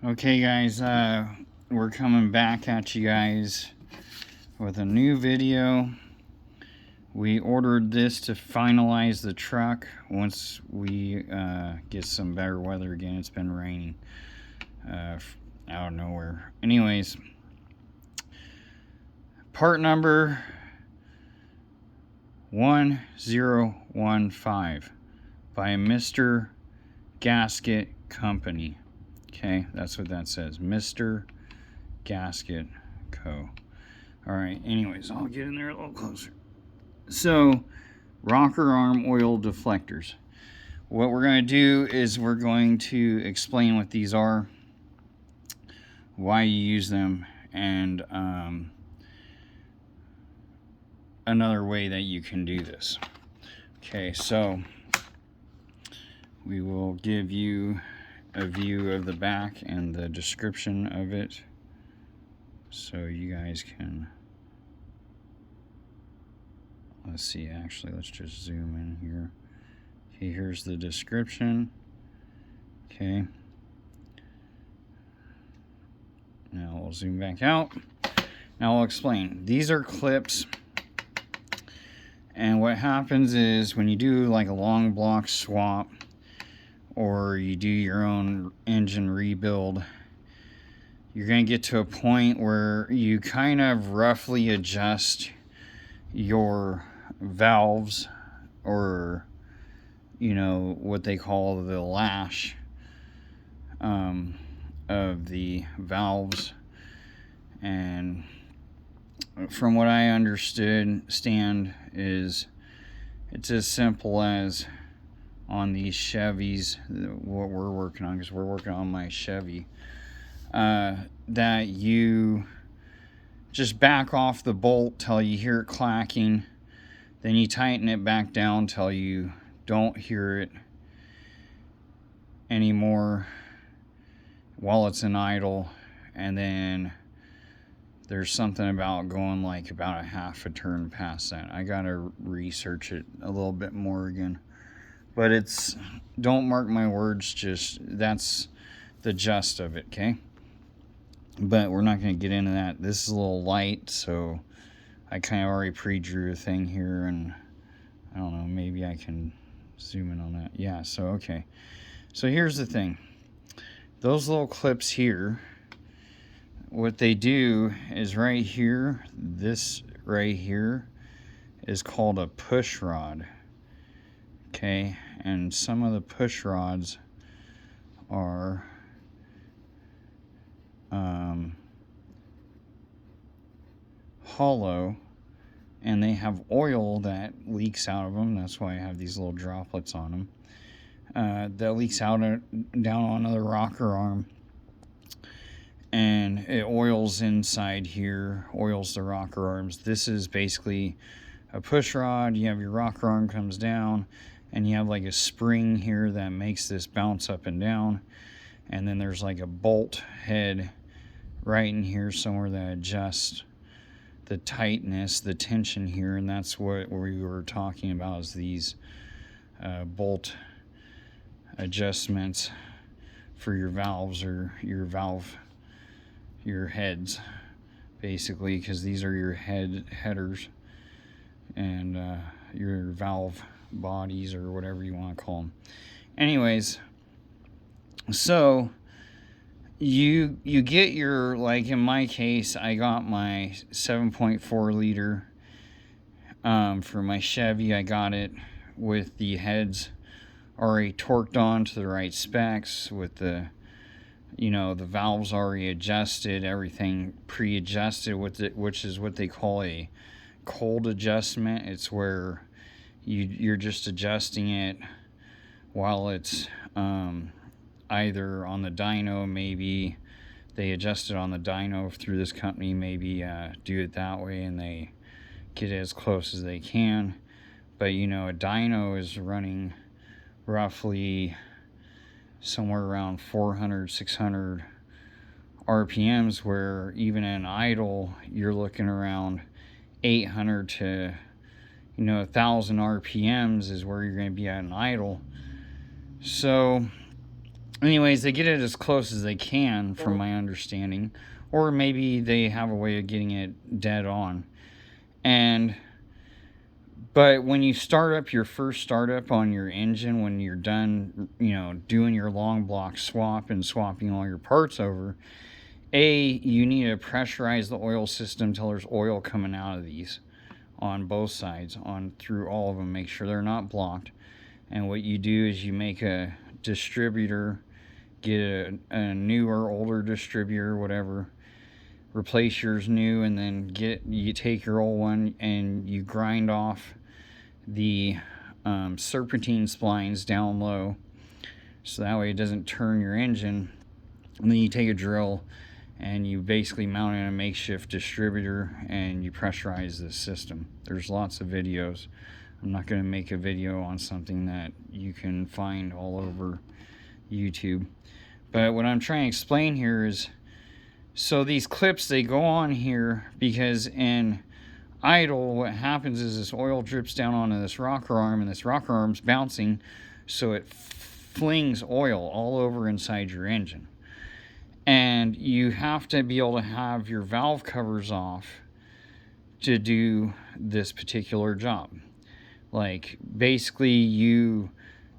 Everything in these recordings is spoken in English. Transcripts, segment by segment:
Okay guys, we're coming back at you guys with a new video. We ordered this to finalize the truck once we get some better weather again. It's been raining out of nowhere. Anyways, part number 1015 by Mr. Gasket Company. Okay, that's what that says, Mr. Gasket Co. Alright, anyways, I'll get in there a little closer. So, rocker arm oil deflectors. What we're going to do is we're going to explain what these are, why you use them, and another way that you can do this. Okay, so we will give you a view of the back and the description of it so you guys can, let's see, actually let's just zoom in here. Okay, here's the description. Okay, now we'll zoom back out. Now I'll explain. These are clips, and what happens is when you do like a long block swap or you do your own engine rebuild, you're going to get to a point where you kind of roughly adjust your valves, or you know what they call the lash of the valves. And from what I understand is it's as simple as on these Chevys, what we're working on, because we're working on my Chevy, that you just back off the bolt till you hear it clacking, then you tighten it back down till you don't hear it anymore while it's in idle, and then there's something about going like about a half a turn past that. I gotta research it a little bit more again, but it's, don't mark my words, just that's the gist of it, okay? But we're not going to get into that. This is a little light, so I kind of already pre-drew a thing here, and I don't know, maybe I can zoom in on that. Yeah, so okay. So here's the thing. Those little clips here, what they do is right here, this right here is called a push rod. Okay, and some of the push rods are hollow, and they have oil that leaks out of them. That's why I have these little droplets on them that leaks out down onto the rocker arm, and it oils inside here, oils the rocker arms. This is basically a push rod. You have your rocker arm comes down, and you have like a spring here that makes this bounce up and down, and then there's like a bolt head right in here somewhere that adjusts the tightness, the tension here, and that's what we were talking about, is these bolt adjustments for your valves, or your heads, basically, because these are your headers and your valve bodies, or whatever you want to call them. Anyways, so you get your, like in my case, I got my 7.4 liter for my Chevy. I got it with the heads already torqued on to the right specs, with the, you know, the valves already adjusted, everything pre-adjusted, with it, which is what they call a cold adjustment. It's where you're just adjusting it while it's either on the dyno, maybe they adjust it on the dyno through this company, maybe do it that way, and they get it as close as they can. But you know, a dyno is running roughly somewhere around 400-600 RPMs, where even in idle you're looking around 800 to 1,000 RPMs is where you're going to be at in idle. So anyways, they get it as close as they can, from my understanding, or maybe they have a way of getting it dead on. But when you start up your first startup on your engine, when you're done, doing your long block swap and swapping all your parts over, you need to pressurize the oil system till there's oil coming out of these on both sides, through all of them. Make sure they're not blocked. And what you do is you make a distributor, get a newer, older distributor, whatever, replace yours new, and then you take your old one and you grind off the serpentine splines down low, so that way it doesn't turn your engine. And then you take a drill and you basically mount in a makeshift distributor and you pressurize this system. There's lots of videos. I'm not going to make a video on something that you can find all over YouTube. But what I'm trying to explain here is, so these clips, they go on here because in idle, what happens is this oil drips down onto this rocker arm, and this rocker arm's bouncing, so it flings oil all over inside your engine. And you have to be able to have your valve covers off to do this particular job. Like, basically you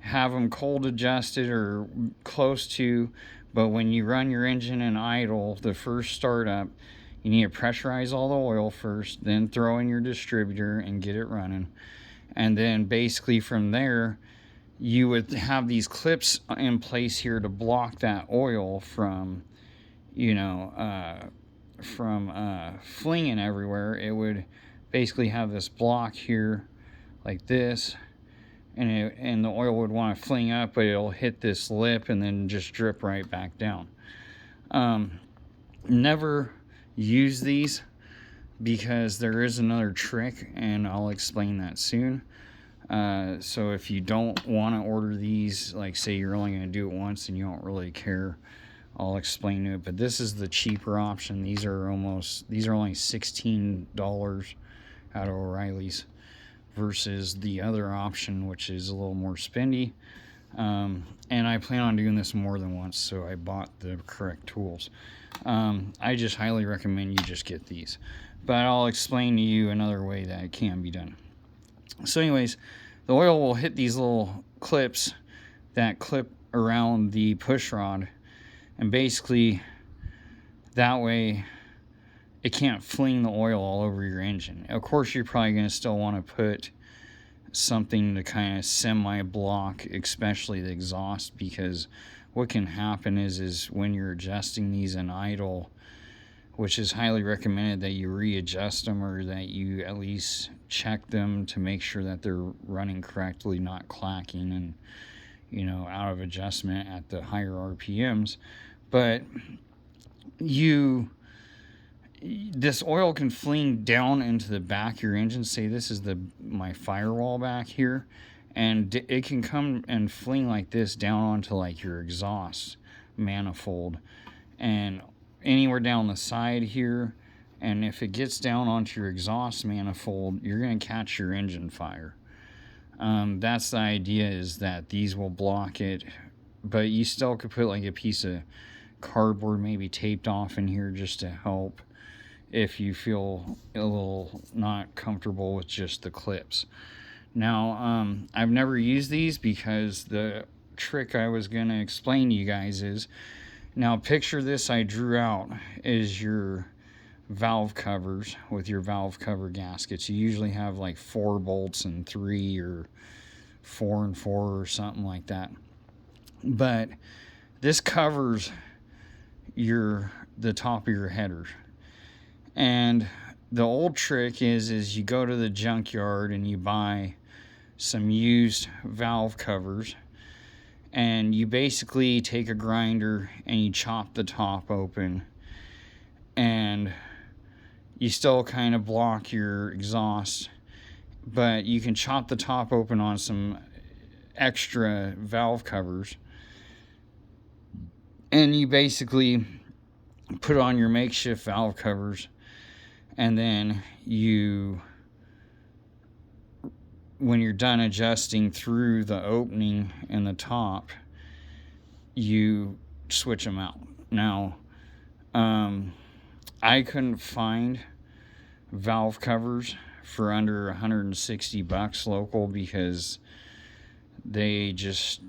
have them cold adjusted or close to, but when you run your engine in idle, the first startup, you need to pressurize all the oil first, then throw in your distributor and get it running. And then basically from there, you would have these clips in place here to block that oil from, flinging everywhere. It would basically have this block here like this, and the oil would want to fling up, but it'll hit this lip and then just drip right back down. Never use these, because there is another trick, and I'll explain that soon. So if you don't want to order these, like say you're only going to do it once and you don't really care, I'll explain it. But this is the cheaper option. These are only $16 out of O'Reilly's, versus the other option, which is a little more spendy. And I plan on doing this more than once, so I bought the correct tools. I just highly recommend you just get these, but I'll explain to you another way that it can be done. So anyways, the oil will hit these little clips that clip around the push rod, and basically that way it can't fling the oil all over your engine. Of course, you're probably going to still want to put something to kind of semi-block, especially the exhaust, because what can happen is when you're adjusting these in idle, which is highly recommended that you readjust them, or that you at least check them to make sure that they're running correctly, not clacking and out of adjustment at the higher RPMs. But this oil can fling down into the back of your engine. Say this is my firewall back here, and it can come and fling like this down onto like your exhaust manifold and anywhere down the side here. And if it gets down onto your exhaust manifold, you're going to catch your engine fire. That's the idea, is that these will block it, but you still could put like a piece of cardboard maybe taped off in here just to help if you feel a little not comfortable with just the clips. Now, I've never used these, because the trick I was going to explain to you guys is, now picture this, I drew out is your valve covers with your valve cover gaskets. You usually have like 4 bolts and 3, or 4 and 4, or something like that. But this covers the top of your header. And the old trick is you go to the junkyard and you buy some used valve covers, and you basically take a grinder and you chop the top open, and you still kind of block your exhaust, but you can chop the top open on some extra valve covers, and you basically put on your makeshift valve covers. And then when you're done adjusting through the opening in the top, you switch them out. Now, I couldn't find valve covers for under 160 bucks local because they just,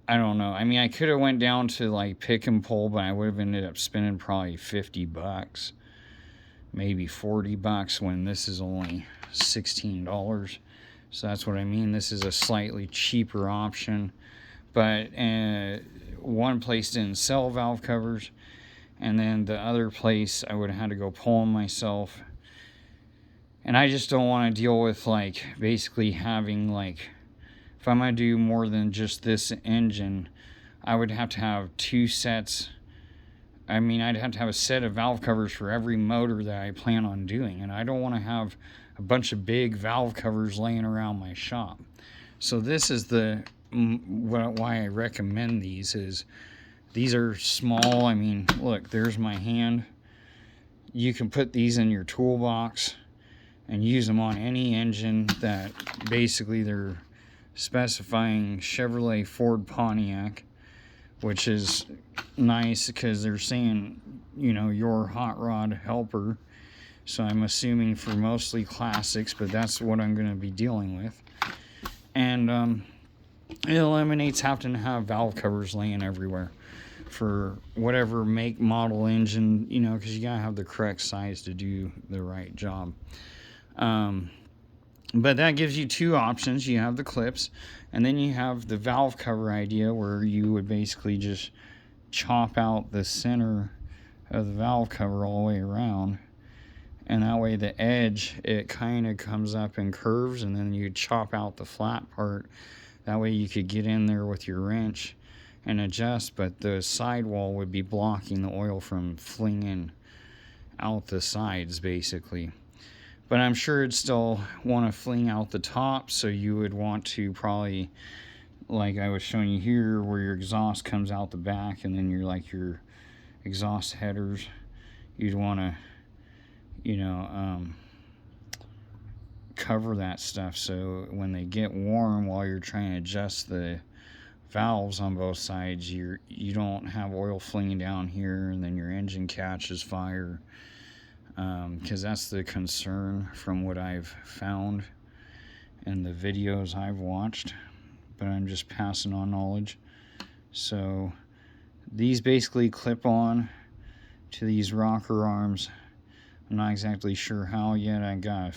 I don't know. I mean, I could have went down to like pick and pull, but I would have ended up spending probably 50 bucks, maybe 40 bucks, when this is only $16. So that's what I mean. This is a slightly cheaper option, but one place didn't sell valve covers, and then the other place I would have had to go pull them myself. And I just don't want to deal with like basically having like, if I'm going to do more than just this engine, I would have to have two sets. I mean, I'd have to have a set of valve covers for every motor that I plan on doing. And I don't want to have a bunch of big valve covers laying around my shop. So this is why I recommend these is these are small. I mean, look, there's my hand. You can put these in your toolbox and use them on any engine that basically they're specifying Chevrolet, Ford, Pontiac, which is nice because they're saying, you know, your hot rod helper. So I'm assuming for mostly classics, but that's what I'm going to be dealing with. And it eliminates having to have valve covers laying everywhere for whatever make, model, engine, you know, because you got to have the correct size to do the right job. But that gives you two options. You have the clips, and then you have the valve cover idea where you would basically just chop out the center of the valve cover all the way around, and that way the edge, it kind of comes up and curves, and then you chop out the flat part. That way you could get in there with your wrench and adjust, but the sidewall would be blocking the oil from flinging out the sides basically. But I'm sure it'd still want to fling out the top, so you would want to probably, like I was showing you here, where your exhaust comes out the back, and then your exhaust headers, you'd want to, you know, cover that stuff so when they get warm while you're trying to adjust the valves on both sides, you don't have oil flinging down here and then your engine catches fire. Because that's the concern from what I've found in the videos I've watched, but I'm just passing on knowledge. So these basically clip on to these rocker arms. I'm not exactly sure how yet. I gotta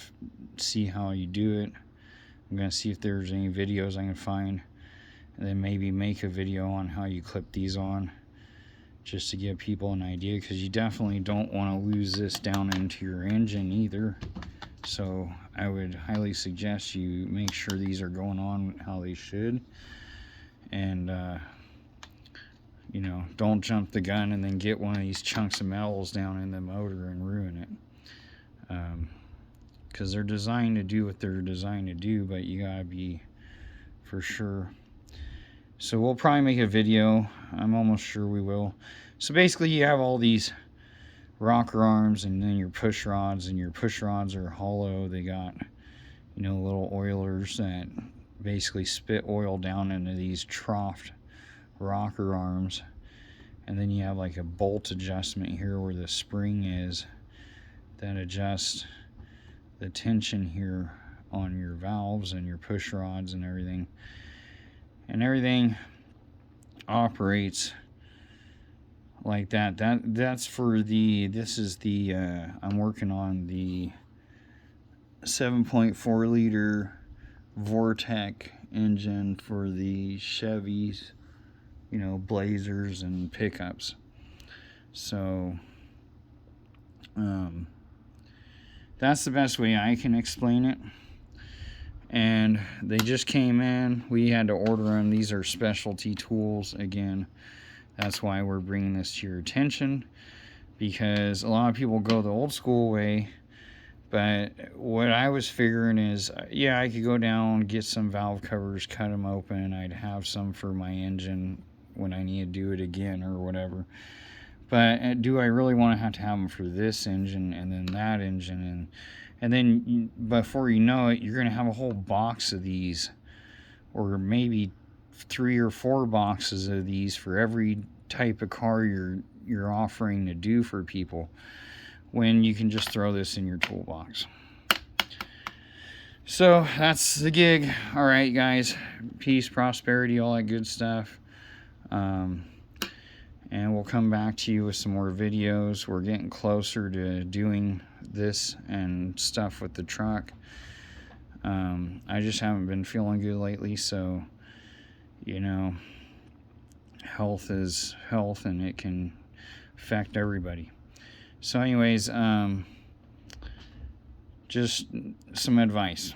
see how you do it. I'm gonna see if there's any videos I can find, and then maybe make a video on how you clip these on, just to give people an idea, because you definitely don't want to lose this down into your engine either. So I would highly suggest you make sure these are going on how they should, and you know, don't jump the gun and then get one of these chunks of metals down in the motor and ruin it, because they're designed to do what they're designed to do, but you gotta be for sure. So we'll probably make a video. I'm almost sure we will. So basically you have all these rocker arms and then your push rods, and your push rods are hollow. They got, you know, little oilers that basically spit oil down into these troughed rocker arms. And then you have like a bolt adjustment here where the spring is that adjusts the tension here on your valves and your push rods and everything. And everything operates like that. That's for the, this is the I'm working on the 7.4 liter Vortec engine for the Chevys, you know, Blazers and pickups. So that's the best way I can explain it. And they just came in. We had to order them. These are specialty tools. Again, that's why we're bringing this to your attention, because a lot of people go the old school way. But what I was figuring is, yeah, I could go down, get some valve covers, cut them open. I'd have some for my engine when I need to do it again or whatever. But do I really want to have them for this engine and then that engine? And then before you know it, you're going to have a whole box of these, or maybe 3 or 4 boxes of these for every type of car you're offering to do for people, when you can just throw this in your toolbox. So that's the gig. All right, guys, peace, prosperity, all that good stuff. And we'll come back to you with some more videos. We're getting closer to doing this and stuff with the truck. I just haven't been feeling good lately, so you know, health is health, and it can affect everybody. So anyways, just some advice.